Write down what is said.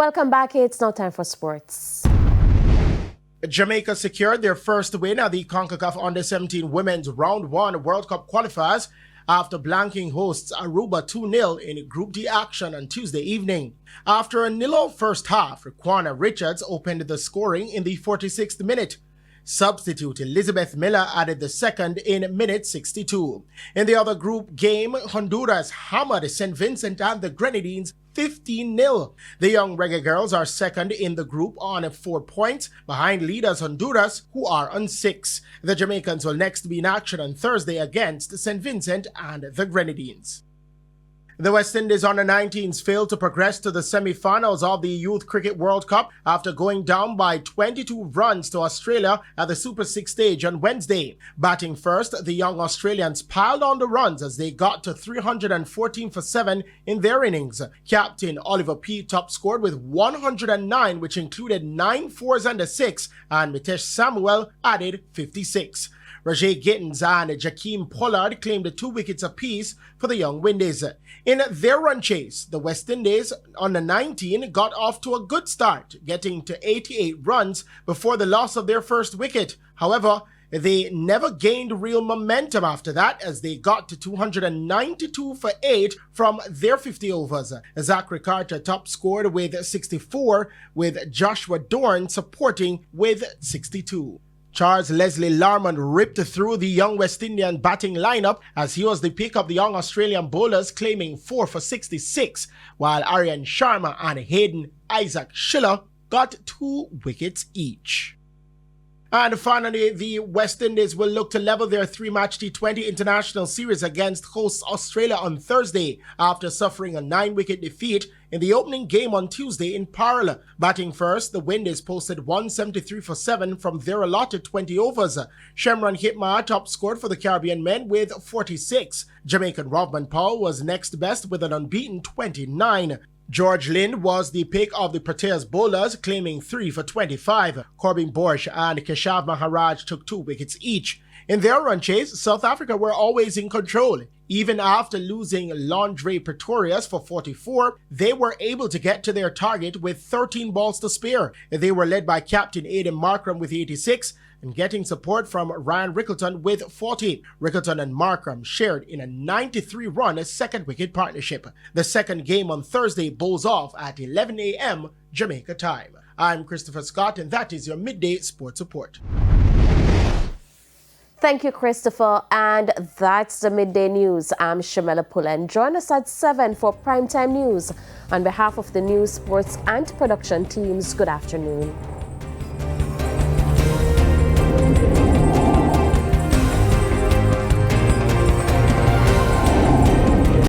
Welcome back. It's now time for sports. Jamaica secured their first win at the CONCACAF Under-17 Women's Round 1 World Cup qualifiers after blanking hosts Aruba 2-0 in Group D action on Tuesday evening. After a 0 first half, Raquana Richards opened the scoring in the 46th minute. Substitute Elizabeth Miller added the second in minute 62. In the other group game, Honduras hammered St. Vincent and the Grenadines 15-0. The young Reggae girls are second in the group on 4 points, behind leaders Honduras, who are on 6. The Jamaicans will next be in action on Thursday against St. Vincent and the Grenadines. The West Indies Under-19s failed to progress to the semi-finals of the Youth Cricket World Cup after going down by 22 runs to Australia at the Super 6 stage on Wednesday. Batting first, the young Australians piled on the runs as they got to 314 for 7 in their innings. Captain Oliver P. top scored with 109, which included 9 fours and a 6, and Mitesh Samuel added 56. Rajay Gittins and Jakeem Pollard claimed 2 wickets apiece for the young Windies. In their run chase, the West Indies Under-19 got off to a good start, getting to 88 runs before the loss of their first wicket. However, they never gained real momentum after that as they got to 292 for 8 from their 50 overs. Zachary Carter top scored with 64, with Joshua Dorn supporting with 62. Charles Leslie Larman ripped through the young West Indian batting lineup as he was the pick of the young Australian bowlers, claiming 4 for 66, while Aryan Sharma and Hayden Isaac Schiller got 2 wickets each. And finally, the West Indies will look to level their 3-match T20 international series against hosts Australia on Thursday after suffering a 9-wicket defeat in the opening game on Tuesday in Parle. Batting first, the Windies posted 173 for 7 from their allotted 20 overs. Shemron Hitmar top scored for the Caribbean men with 46. Jamaican Rovman Powell was next best with an unbeaten 29. George Lind was the pick of the Proteas bowlers, claiming 3 for 25. Corbin Borsch and Keshav Maharaj took 2 wickets each. In their run chase, South Africa were always in control. Even after losing Londre Pretorius for 44, they were able to get to their target with 13 balls to spare. They were led by captain Aidan Markram with 86 and getting support from Ryan Rickleton with 40. Rickleton and Markram shared in a 93-run second wicket partnership. The second game on Thursday bowls off at 11 a.m. Jamaica time. I'm Christopher Scott, and that is your Midday Sports Report. Thank you, Christopher. And that's the Midday News. I'm Shamela Pullen. Join us at 7 for Primetime News. On behalf of the news, sports, and production teams, good afternoon.